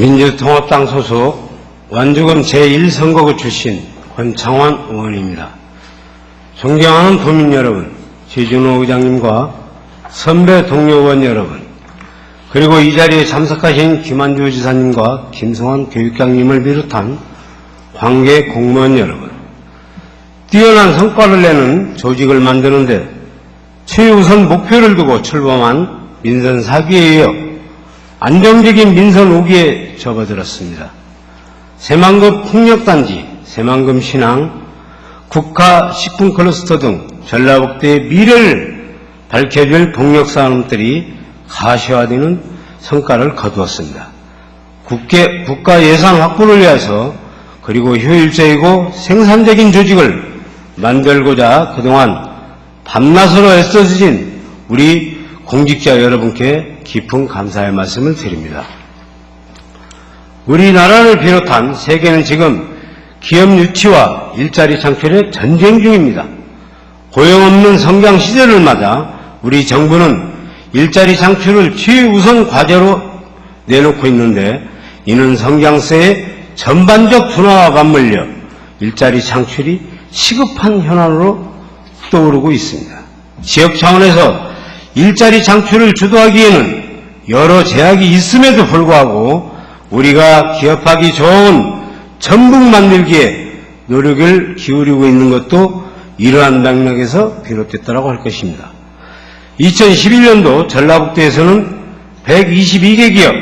민주통합당 소속 완주금 제1선거구 출신 권창환 의원입니다. 존경하는 도민 여러분, 최준호 의장님과 선배 동료 의원 여러분, 그리고 이 자리에 참석하신 김한주 지사님과 김성환 교육장님을 비롯한 관계 공무원 여러분, 뛰어난 성과를 내는 조직을 만드는데 최우선 목표를 두고 출범한 민선 4기에 이어 안정적인 민선 5기에 접어들었습니다. 새만금 풍력단지, 새만금 신항, 국가식품 클러스터 등 전라북도의 미래를 밝혀줄 동력산업들이 가시화되는 성과를 거두었습니다. 국가 예산 확보를 위해서 그리고 효율적이고 생산적인 조직을 만들고자 그동안 밤낮으로 애써주신 우리 공직자 여러분께 깊은 감사의 말씀을 드립니다. 우리나라를 비롯한 세계는 지금 기업 유치와 일자리 창출의 전쟁 중입니다. 고용 없는 성장 시대를 맞아 우리 정부는 일자리 창출을 최우선 과제로 내놓고 있는데, 이는 성장세의 전반적 둔화와 맞물려 일자리 창출이 시급한 현안으로 떠오르고 있습니다. 지역 차원에서 일자리 창출을 주도하기에는 여러 제약이 있음에도 불구하고 우리가 기업하기 좋은 전북 만들기에 노력을 기울이고 있는 것도 이러한 맥락에서 비롯됐다고 할 것입니다. 2011년도 전라북도에서는 122개 기업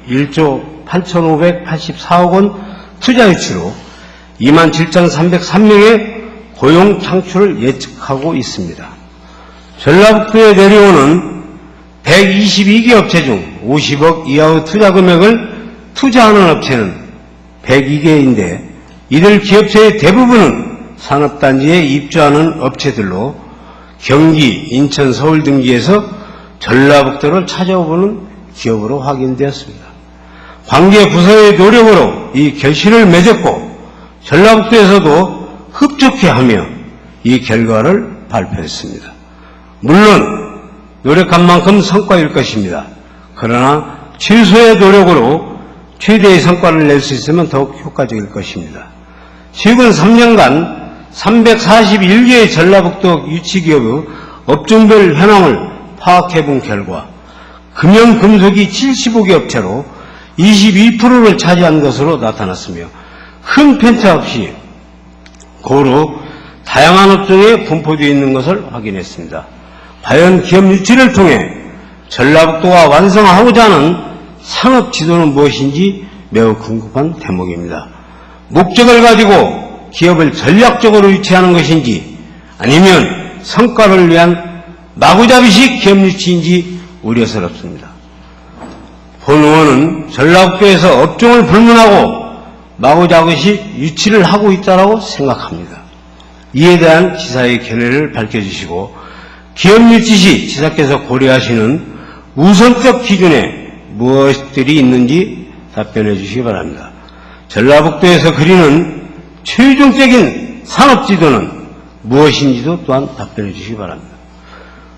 1조 8,584억 원 투자 유치로 27,303명의 고용 창출을 예측하고 있습니다. 전라북도에 내려오는 122개 업체 중 50억 이하의 투자 금액을 투자하는 업체는 102개인데 이들 기업체의 대부분은 산업단지에 입주하는 업체들로 경기, 인천, 서울 등지에서 전라북도를 찾아오는 기업으로 확인되었습니다. 관계 부서의 노력으로 이 결실을 맺었고 전라북도에서도 흡족해하며 이 결과를 발표했습니다. 물론 노력한 만큼 성과일 것입니다. 그러나 최소의 노력으로 최대의 성과를 낼 수 있으면 더욱 효과적일 것입니다. 최근 3년간 341개의 전라북도 유치기업의 업종별 현황을 파악해본 결과 금형, 금속이 75개 업체로 22%를 차지한 것으로 나타났으며 큰 편차 없이 고루 다양한 업종에 분포되어 있는 것을 확인했습니다. 과연 기업 유치를 통해 전라북도가 완성하고자 하는 산업 지도는 무엇인지 매우 궁금한 대목입니다. 목적을 가지고 기업을 전략적으로 유치하는 것인지 아니면 성과를 위한 마구잡이식 기업 유치인지 우려스럽습니다. 본 의원은 전라북도에서 업종을 불문하고 마구잡이식 유치를 하고 있다고 생각합니다. 이에 대한 지사의 견해를 밝혀주시고 기업 유치 시 지사께서 고려하시는 우선적 기준에 무엇들이 있는지 답변해 주시기 바랍니다. 전라북도에서 그리는 최종적인 산업지도는 무엇인지도 또한 답변해 주시기 바랍니다.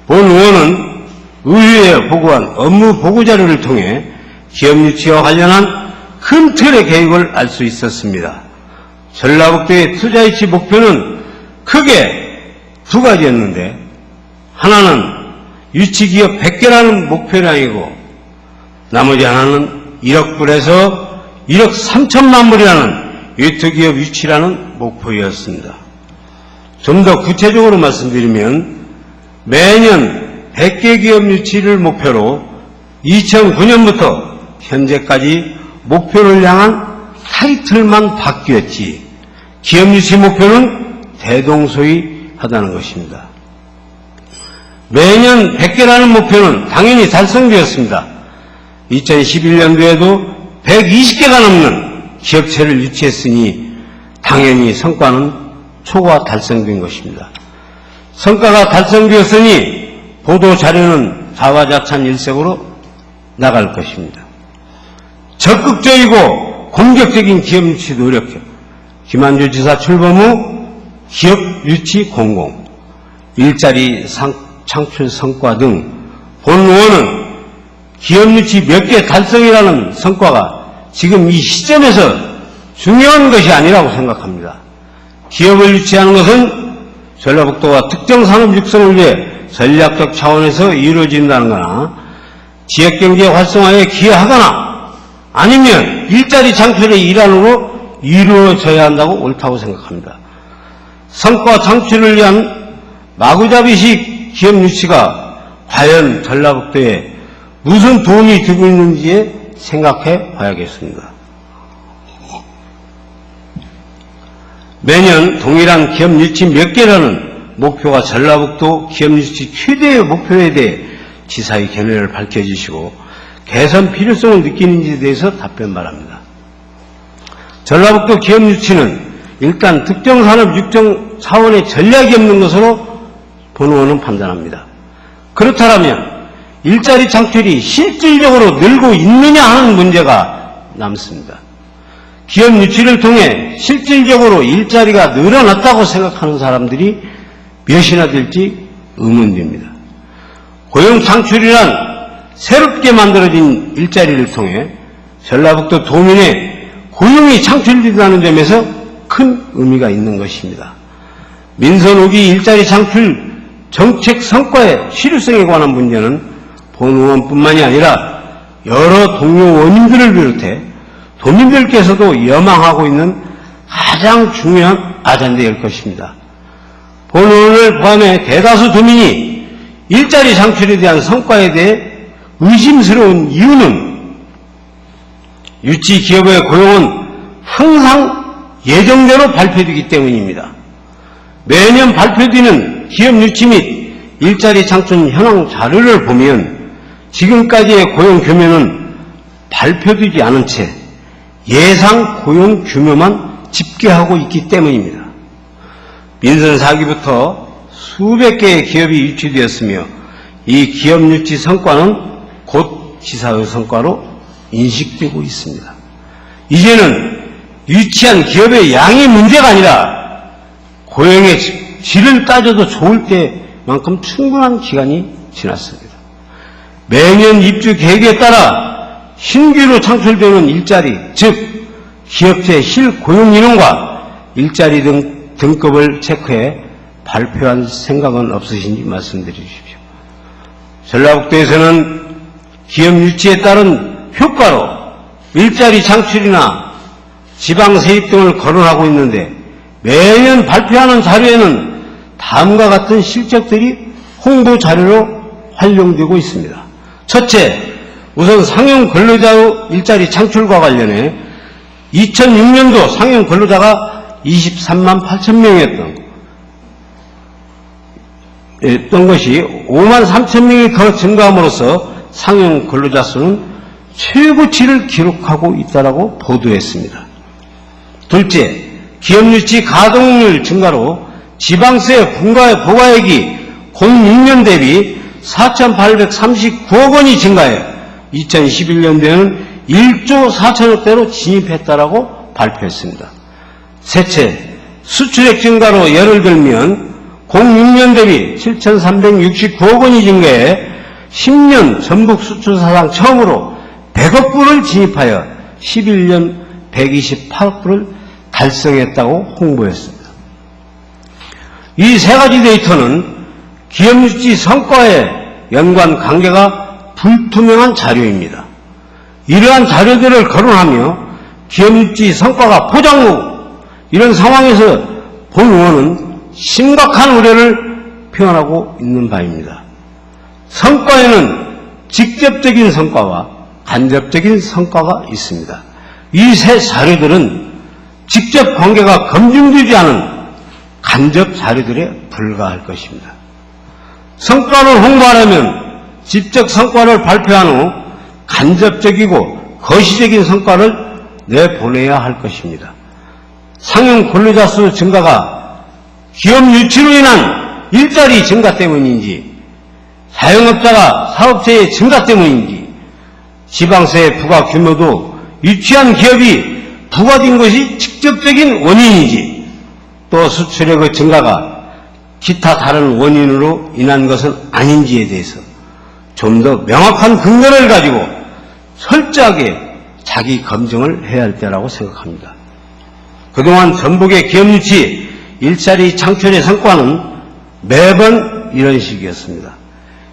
본 의원은 의회에 보고한 업무 보고자료를 통해 기업 유치와 관련한 큰 틀의 계획을 알 수 있었습니다. 전라북도의 투자 유치 목표는 크게 두 가지였는데, 하나는 유치기업 100개라는 목표량이고 나머지 하나는 1억 불에서 1억 3천만 불이라는 유트기업 유치라는 목표였습니다. 좀 더 구체적으로 말씀드리면 매년 100개 기업 유치를 목표로 2009년부터 현재까지 목표를 향한 타이틀만 바뀌었지 기업 유치 목표는 대동소이하다는 것입니다. 매년 100개라는 목표는 당연히 달성되었습니다. 2011년도에도 120개가 넘는 기업체를 유치했으니 당연히 성과는 초과 달성된 것입니다. 성과가 달성되었으니 보도자료는 자화자찬 일색으로 나갈 것입니다. 적극적이고 공격적인 기업 유치 노력, 김한주 지사 출범 후 기업 유치 공공, 일자리 창출 성과 등 본 의원은 기업 유치 몇 개 달성이라는 성과가 지금 이 시점에서 중요한 것이 아니라고 생각합니다. 기업을 유치하는 것은 전라북도가 특정 산업 육성을 위해 전략적 차원에서 이루어진다는 거나 지역경제 활성화에 기여하거나 아니면 일자리 창출의 일환으로 이루어져야 한다고 옳다고 생각합니다. 성과 창출을 위한 마구잡이식 기업 유치가 과연 전라북도에 무슨 도움이 되고 있는지에 생각해 봐야겠습니다. 매년 동일한 기업 유치 몇 개라는 목표가 전라북도 기업 유치 최대의 목표에 대해 지사의 견해를 밝혀주시고 개선 필요성을 느끼는지에 대해서 답변 바랍니다. 전라북도 기업 유치는 일단 특정 산업 육성 차원의 전략이 없는 것으로 본의원은 판단합니다. 그렇다면 일자리 창출이 실질적으로 늘고 있느냐 하는 문제가 남습니다. 기업 유치를 통해 실질적으로 일자리가 늘어났다고 생각하는 사람들이 몇이나 될지 의문됩니다. 고용 창출이란 새롭게 만들어진 일자리를 통해 전라북도 도민의 고용이 창출된다는 점에서 큰 의미가 있는 것입니다. 민선 5기 일자리 창출 정책 성과의 실효성에 관한 문제는 본의원뿐만이 아니라 여러 동료 원인들을 비롯해 도민들께서도 염망하고 있는 가장 중요한 아젠다일 것입니다. 본의원을 포함해 대다수 도민이 일자리 창출에 대한 성과에 대해 의심스러운 이유는 유치 기업의 고용은 항상 예정대로 발표되기 때문입니다. 매년 발표되는 기업 유치 및 일자리 창출 현황 자료를 보면 지금까지의 고용 규모는 발표되지 않은 채 예상 고용 규모만 집계하고 있기 때문입니다. 민선 4기부터 수백 개의 기업이 유치되었으며 이 기업 유치 성과는 곧 지사의 성과로 인식되고 있습니다. 이제는 유치한 기업의 양이 문제가 아니라 고용의 질을 따져도 좋을 때만큼 충분한 기간이 지났습니다. 매년 입주 계획에 따라 신규로 창출되는 일자리, 즉 기업체 실고용 인원과 일자리 등 등급을 체크해 발표한 생각은 없으신지 말씀드려 주십시오. 전라북도에서는 기업 유치에 따른 효과로 일자리 창출이나 지방 세입 등을 거론하고 있는데 매년 발표하는 자료에는 다음과 같은 실적들이 홍보 자료로 활용되고 있습니다. 첫째, 우선 상용 근로자의 일자리 창출과 관련해 2006년도 상용 근로자가 23만 8천 명이었던 것이 5만 3천 명이 더 증가함으로써 상용 근로자 수는 최고치를 기록하고 있다고 보도했습니다. 둘째, 기업 유치 가동률 증가로 지방세 부과액이 06년 대비 4,839억 원이 증가해 2011년도에는 1조 4천억대로 진입했다라고 발표했습니다. 셋째, 수출액 증가로 예를 들면 06년 대비 7,369억 원이 증가해 10년 전북 수출 사상 처음으로 100억 불을 진입하여 11년 128억 불을 달성했다고 홍보했습니다. 이 세 가지 데이터는 기업 유치 성과의 연관 관계가 불투명한 자료입니다. 이러한 자료들을 거론하며 기업 유치 성과가 포장 후 이런 상황에서 본의원은 심각한 우려를 표현하고 있는 바입니다. 성과에는 직접적인 성과와 간접적인 성과가 있습니다. 이 세 자료들은 직접 관계가 검증되지 않은 간접 자료들에 불과할 것입니다. 성과를 홍보하려면 직접 성과를 발표한 후 간접적이고 거시적인 성과를 내보내야 할 것입니다. 상용 근로자 수 증가가 기업 유치로 인한 일자리 증가 때문인지 자영업자가 사업체의 증가 때문인지 지방세 부과 규모도 유치한 기업이 부과된 것이 직접적인 원인인지 또 수출액의 증가가 기타 다른 원인으로 인한 것은 아닌지에 대해서 좀 더 명확한 근거를 가지고 철저하게 자기 검증을 해야 할 때라고 생각합니다. 그동안 전북의 기업 유치, 일자리 창출의 성과는 매번 이런 식이었습니다.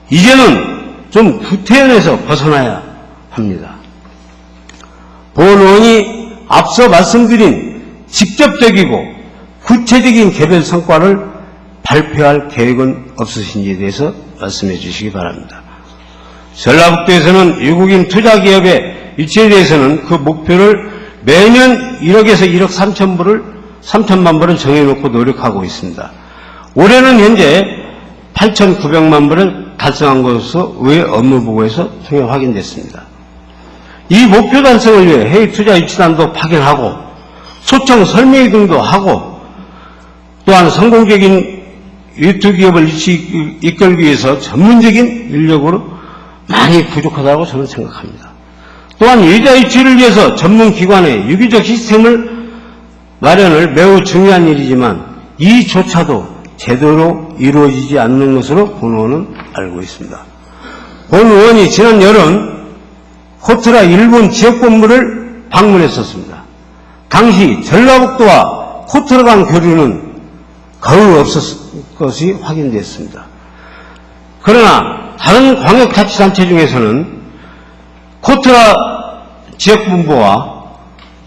이제는 좀 구태연에서 벗어나야 합니다. 본 의원이 앞서 말씀드린 직접적이고 구체적인 개별 성과를 발표할 계획은 없으신지에 대해서 말씀해 주시기 바랍니다. 전라북도에서는 외국인 투자기업의 유치에 대해서는 그 목표를 매년 1억에서 1억 3천만 불을 정해놓고 노력하고 있습니다. 올해는 현재 8,900만 불을 달성한 것으로 의회 업무보고에서 통해 확인됐습니다. 이 목표 달성을 위해 해외 투자 유치단도 파견하고 소청 설명회 등도 하고 또한 성공적인 유투 기업을 이끌기 위해서 전문적인 인력으로 많이 부족하다고 저는 생각합니다. 또한 여자 유치를 위해서 전문기관의 유기적 시스템을 마련을 매우 중요한 일이지만 이조차도 제대로 이루어지지 않는 것으로 본 의원은 알고 있습니다. 본 의원이 지난 여름 코트라 일본 지역본부를 방문했었습니다. 당시 전라북도와 코트라 간 교류는 거의 없었을 것이 확인됐습니다. 그러나 다른 광역자치단체 중에서는 코트라 지역본부와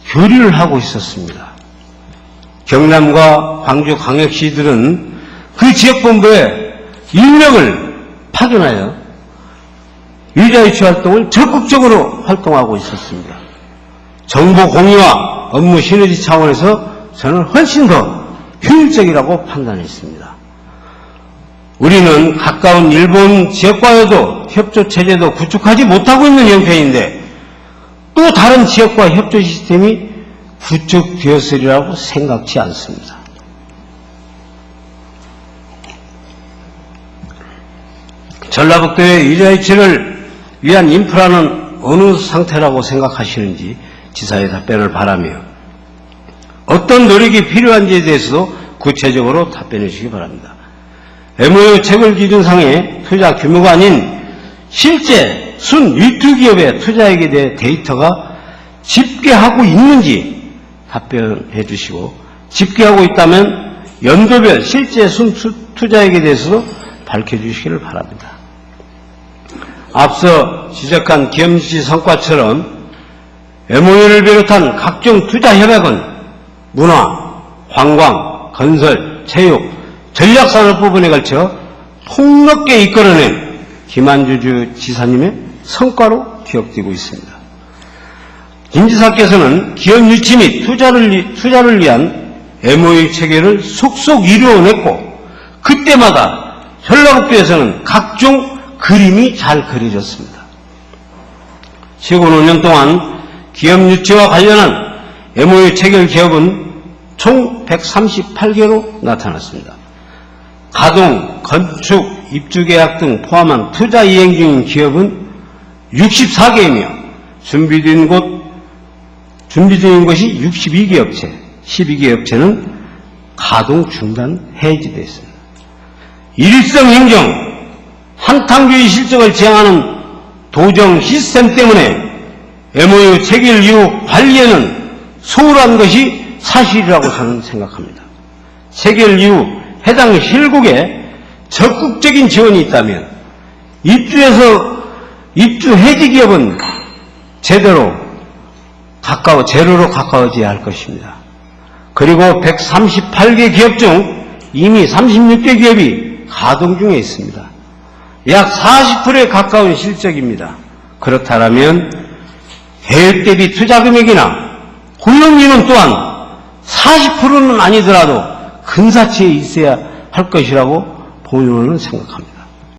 교류를 하고 있었습니다. 경남과 광주광역시들은 그 지역본부에 인력을 파견하여 유자유치 활동을 적극적으로 활동하고 있었습니다. 정보 공유와 업무 시너지 차원에서 저는 훨씬 더 효율적이라고 판단했습니다. 우리는 가까운 일본 지역과도 협조 체제도 구축하지 못하고 있는 형편인데 또 다른 지역과 협조 시스템이 구축되었으리라고 생각지 않습니다. 전라북도의 유자유치를 위한 인프라는 어느 상태라고 생각하시는지 지사의 답변을 바라며 어떤 노력이 필요한지에 대해서도 구체적으로 답변해 주시기 바랍니다. MOU 체결 기준상의 투자 규모가 아닌 실제 순유투기업의 투자액에 대해 데이터가 집계하고 있는지 답변해 주시고 집계하고 있다면 연도별 실제 순투자액에 대해서도 밝혀주시기를 바랍니다. 앞서 지적한 기업유치 성과처럼 MOU를 비롯한 각종 투자 협약은 문화, 관광, 건설, 체육, 전략산업 부분에 걸쳐 폭넓게 이끌어낸 김한주 지사님의 성과로 기억되고 있습니다. 김 지사께서는 기업 유치 및 투자를 위한 MOU 체결을 속속 이루어냈고 그때마다 전라북도에서는 각종 그림이 잘 그려졌습니다. 최근 5년 동안 기업 유치와 관련한 MOU 체결 기업은 총 138개로 나타났습니다. 가동, 건축, 입주계약 등 포함한 투자 이행 중인 기업은 64개이며 준비된 것이 62개 업체, 12개 업체는 가동 중단 해지되어 있습니다. 일성 행정, 한탕주의 실적을 지향하는 도정 시스템 때문에 MOU 체결 이후 관리에는 소홀한 것이 사실이라고 저는 생각합니다. 체결 이후 해당 실국에 적극적인 지원이 있다면 입주 해지 기업은 제로로 가까워져야 할 것입니다. 그리고 138개 기업 중 이미 36개 기업이 가동 중에 있습니다. 약 40%에 가까운 실적입니다. 그렇다면 계획 대비 투자 금액이나 고용인원 또한 40%는 아니더라도 근사치에 있어야 할 것이라고 본 의원은 생각합니다.